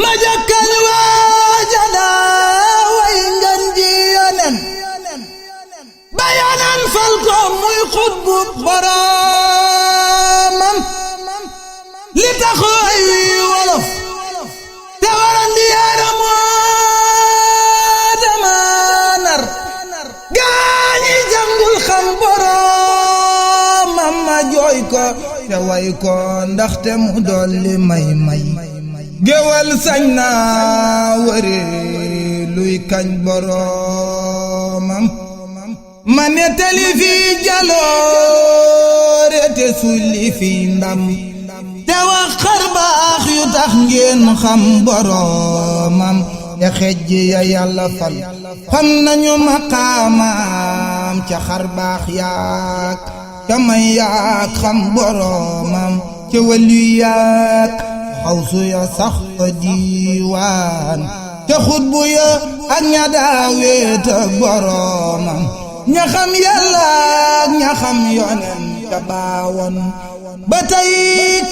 ma jàkkal waajana way ngan ji yonen ba yonen fal ko muy xutbu boroomam li tax way wolof te waran di yaaramoo dama nar gaañi jàngul xam boroomam ma jooy ko te way ko ndaxte mu dolli may géwal sañ naa wëre luy kañ boroomam ma nettali fi jaloore te sulli fi ndam te wax xarbaax yu tax ngeen xam boroomam te xejj ya yàlla fal xam nañu maqaamam ca xarbaax yaak ca may yaak xam boroomam ca wàllu yaak xawsu ya sax fa diiwaan ca xutbu ya ak ña daaweet ak boroomam ña xam yàlla ak ña xam yonen ca baawoon ba tey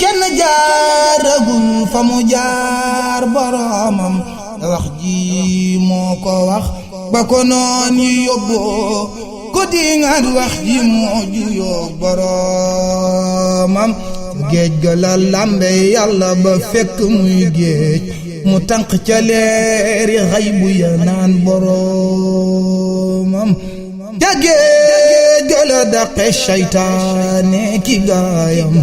kenn jaaragul fa mu jaar boroomam te wax ji moo ko wax ba ko noon yi yóbboo ko dingaat wax ji moo juyoo boroomam géej ga la lambe yàlla ba fekk muy géej mu tànq ca leeri xaybu ya naan boroomam ca géej ga la daqe seytaane ki gaayam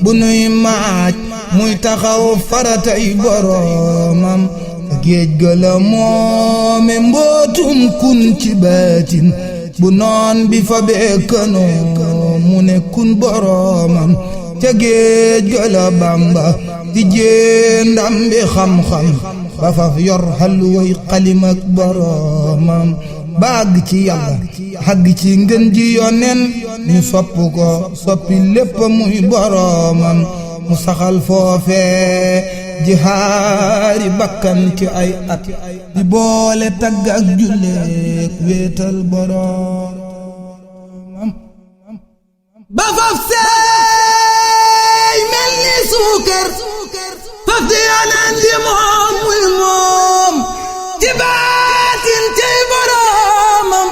bu nuy maaj muy taxaw faratay boroomam ca géej ga la moome mbootum kun ci baatin bu noon bi fa beekanoo mu ne kun boroomam ca géej ga la Bamba di jéendam bi xam-xam ba faf yor xalluway xalim ak boroomam ba àgg ci yàlla àgg ci ngën ji yonen ñu sopp ko soppi lépp muy boroomam mu saxal foofee jihaari bakkan ci ay at di boole tagg ak julleek wéetal boroomam ba faf seey mel ni suukar faf di yonen di moom muy moom ci baatin cay boroomam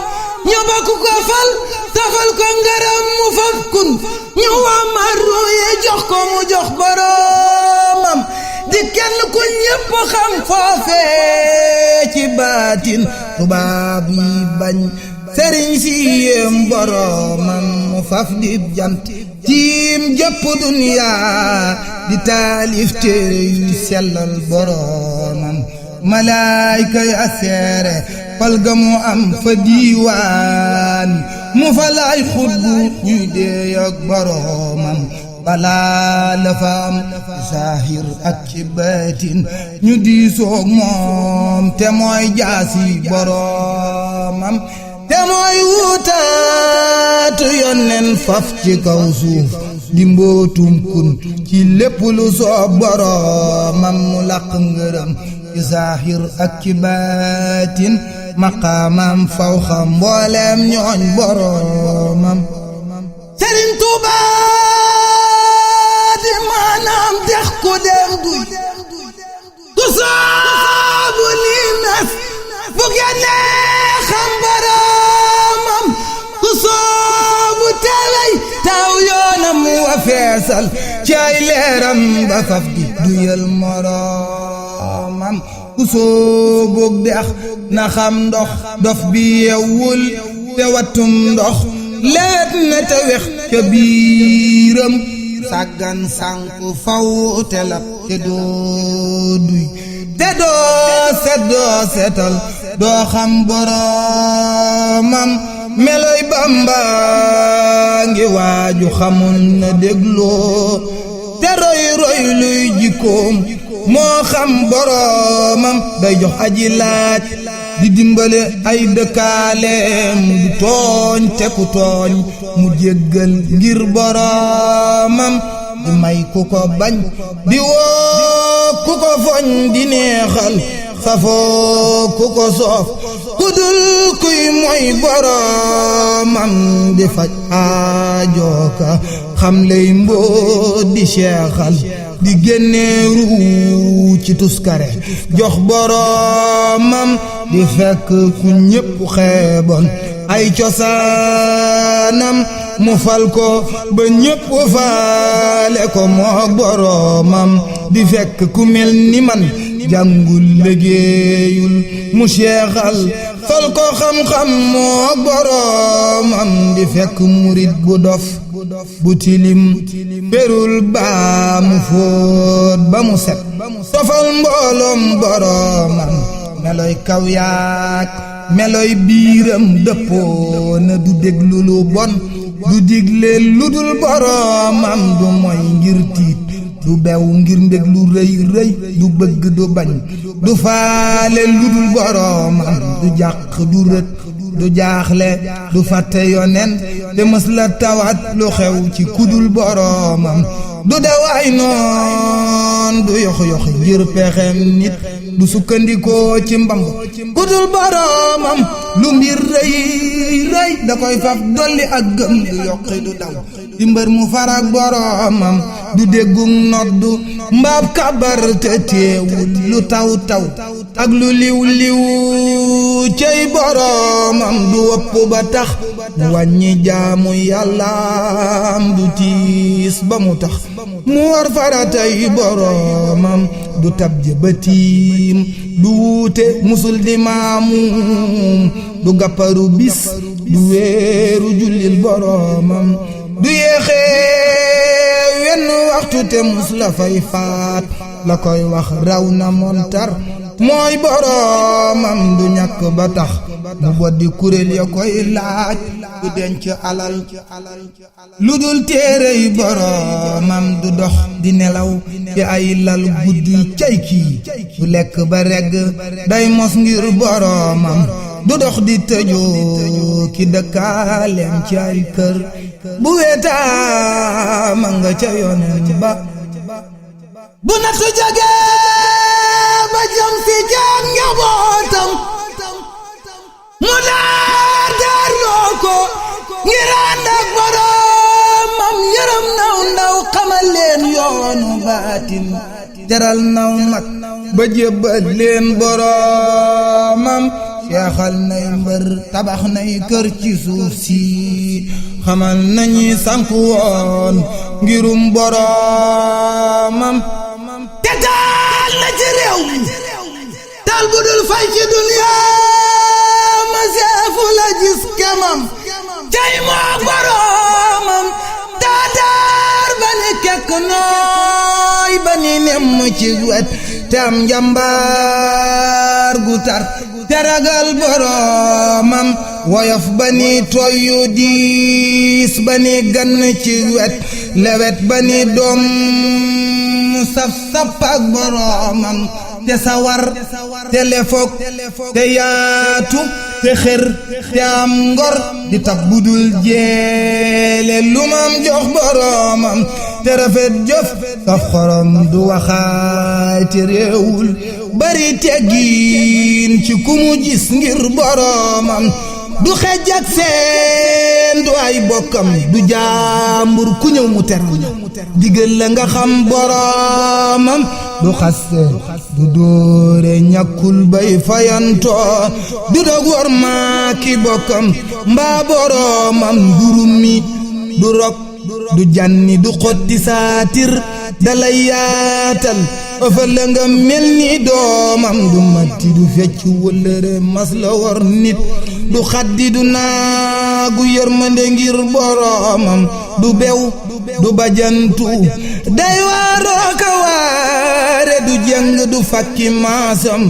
ñu bokk ko fal tafal ko ngaram mu faf kun ñu wamaru ye jox ko mu jox boroomam di kenn ku ñépp xam foofee ci baatin tubaab yi bañ sëriñ si yéem boroomam mu faf di jant tiim jëpp duniyaa di taalif téere yu sellal boroomam malaayka ya seere fal ga mu am fa diiwaan mu fa laay xutbu ñuy deey ak boroomam balaa la fa am saahir ak ci baatin ñu diisoog moom te mooy jaasi boroomam te mooy wuutaatu yonnen faf ci kaw suuf di mbootum kun ci lépp lu soob boroomam mu laq ngërëm ci saahir ak ci baatin maqaamam faw xam mbooleem ñooñ boroomam Sëriñ Tuubaa di maanaam dex ku dem duy ku soobu lii mes bu génnee xam boroomam ku soobu teewey taw yoonam wa feesal ci ay leeram ba faf di duyal moroomam ku soobug dex na xam ndox dof bi yewwul te wattum ndox leet na te wex ca biiram sàggan sànku faw te lap te doo duy te doo setal doo xam boroomam meloy Bamba ngi waaju xamul na dégloo te roy luy jikkoom moo xam boroomam day jox aji laaj di dimbale ay dëkkaaleem du tooñ te ku tooñ mu jéggal ngir boroomam di may ku ko bañ di woo ku ko foñ di neexal safoo ku ko soof ku dul ku kuy mooy boroomam di faj aajooka xam lay mbóot di seexal di génne ruu ci tuskare jox boroomam di fekk ku ñépp xeeboon ay cosaanam mu fal ko ba ñépp faale ko moo boroomam di fekk ku mel ni man jàngul liggéeyul mu seexal fal ko xam-xam moo boroomam di fekk murit bu dof bu tilim berul baa mu fóot ba mu set tofal mbooloom boroomam meloy kaw yaak meloy biiram dëppoo na du déglu lu bon du digle lu dul boroomam du moy ngir tiit du bew ngir mbég lu rëy rëy du bëgg du bañ du faale lu dul boroomam du jàq du rët du jaaxle du fàtte yonen te mës la tawat lu xew ci kudul boroomam du dawaay noon du yox-yox ngir pexem nit du sukkandikoo ci mbamb kudul boroomam lu mbir rëy rëy da koy faf dolli ak gëm du yokki du daw di mbër mu farak boroomam du déggum noddu mbaab kabar te teewul lu taw taw ak lu liw liw cey boroomam du wëpp ba tax mu wàññi jaamu yàllaam du tiis ba mu tax mu war faratay boroomam du tab jëbatiim du wuute musul di maamum du gàpparu bis du weeru jullil boroomam du yéexee wenn waxtu te mus la fay faat la koy wax raw na montar mooy boroomam du ñàkk ba tax mu boddi kuréel ya koy laaj du denc alal lu dul téerey boroomam du dox di nelaw ci ay lal guddi cay kii du lekk ba regg day mos ngir boroomam du dox di tëjoo ki dëkkaaleem ci ay kër bu weetaa ma nga ca yonen ba bu nattu jage ba jëm si jaam njabootam mu daar loo ko ngir ànd ak boroomam yërëm naw ndaw xamal leen yoonu baatin jaral naw mag ba jébbal leen boroomam seexal nay mbër tabax nay kër ci suuf si xamal nañi sanku woon ngirum boroomam te taal na ci réew mi taal bu dul fay ci duniyaa ma seefu la gis kemam cay moo boroomam taataar ba ni kekk nooy ba ni nemm ci wet te am njambaar gu tar te ragal boroomam woyof ba ni toyyu diis ba ni gann ci wet lewet ba ni doom saf sap ak boroomam te sawar te lefok te yaatu te xër te am ngor di tab budul jeele lu mam jox boroomam te rafet jëf saf xorom du waxaay te réewul bari teggiin ci ku mu gis ngir boroomam du xej ak seen du ay bokkam du jaambur ku ñëw mu teral digal la nga xam boroomam du xaste du dóore ñàkkul bay fayantoo du dog war maa ki bokkam mbaa boroomam du rummi du rok du janni du xotti saatir dalay yaatal ëfal la nga mel ni doomam du matti du fecc wëllëre mas la war nit du xaddi du naagu yërmande ngir boroomam du bew du bajantu day waaroo ka waare du jëng du fakki maasam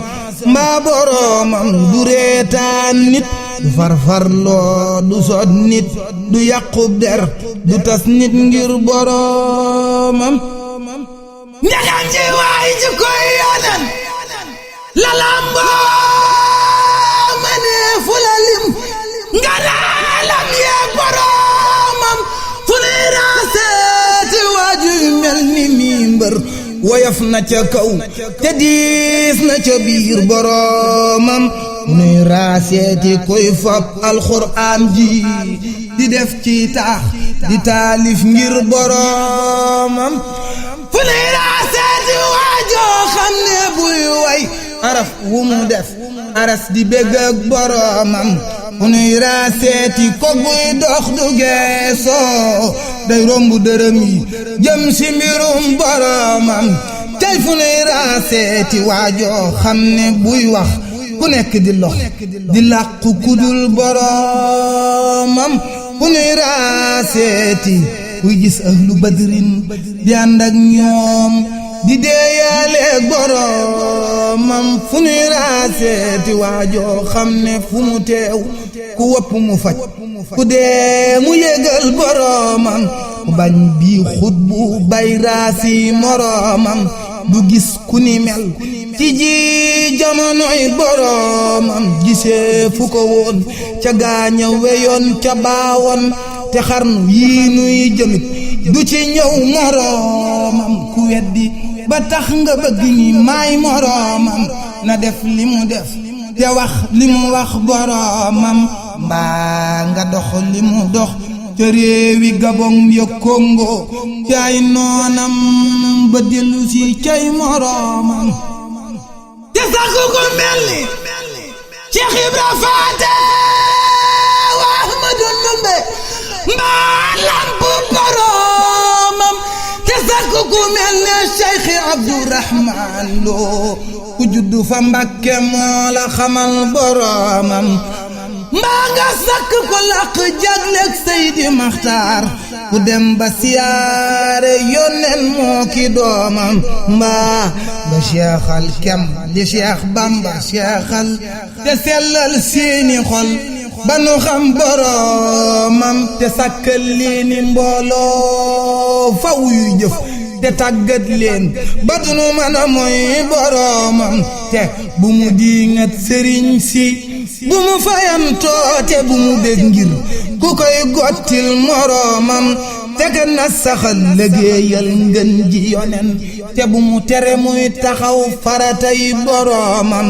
mbaa boroomam du reetaan nit du farfarloo du sot nit du yàqub der du tas nit ngir boroomam njagam ji waay ji koy yonen la lamboo ma ne fu la lim nga laalam yeeg boroomam fu nuy raaseeti waaju mel ni mii mbër woyof na ca kaw te diis na ca biir boroomam nuy raaseeti kuy fab alxuraan ji di def ci taax di taalif ngir boroomam fu nuy raaseeti waajoo xam ne buy way araf wu mu def aras di bégg ak boroomam fu nuy raaseeti ko buy dox du geesoo day romb dërëm yi jëm si mbirum boroomam tey fu nuy raaseeti waajoo xam ne buy wax ku nekk di lox di làqu kudul boroomam fu nuy raaseeti kuy gis ahlu badrin di ànd ak ñoom di deeyaaleeg boroomam fu nuy raaseeti waajoo xam ne fu mu teew ku wopp mu faj ku dee mu yégal boroomam mu bañ bii xut bu bay raasi moroomam du gis ku ni mel ci ji jamonoy boroomam gisee fu ko woon ca gaaña weyoon ca baawoon te xarnu yii nuy jëmit du ci ñëw moroomam ku weddi ba tax nga bëgg ni maay moroomam na def li mu def te wax li mu wax boroomam mbaa nga dox li mu dox ca réewi Gabon ya Congo cay noonam ba dellu si cay moroomam te sax ku mel ni Cheikh Ibra Faate wa Ahmadu Ndumbe mbaa lamp boroomam te sax ku mel ni Cheikh Abdourahman Lo ku juddu fa Mbàkke moo la xamal boroomam mbaa nga sakk ko làq jagleeg Seydi Maxtaar ku dem ba siyaare yónneen moo ki doomam mbaa ba seexal kem li Seex Bamba seexal te sellal seeni xol ba nu xam boroomam te sakkal leeni mbooloo faw yuy jëf te tàggat leen ba dunu mën a mooy boroomam te bu mu diingat sëriñ si bu mu fayantoo te bu mu bég ngir ku koy gottil moroomam te gën na saxal liggéeyal ngën ji yonen te bu mu tere muy taxaw faratay boroomam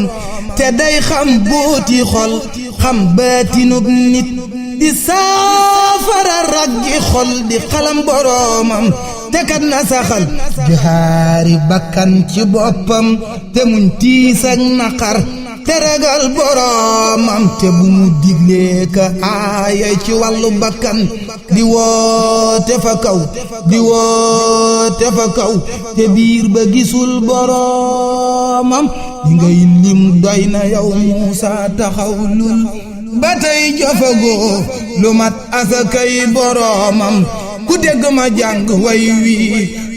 te day xam booti xol xam baatinub nit di saafara raggi xol di xalam boroomam te kat na saxal jihaari bakkan ci boppam te muñ tiis ak naqar te ragal boroomam te bu mu diglee ka aayay ci wàllu bakkan di woote fa kaw di woote fa kaw te biir ba gisul boroomam di ngay lim doy na yow Muusa taxaw lul ba tey jëfagoo lu mat asakay boroomam ku dégg ma jàng way wi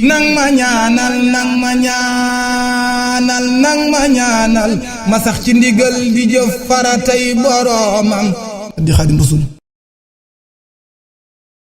nang ma ñaanal nang ma ñaanal nang ma ñaanal ma sax ci ndigal di jëf faratay boroomam di Xaadim Rasul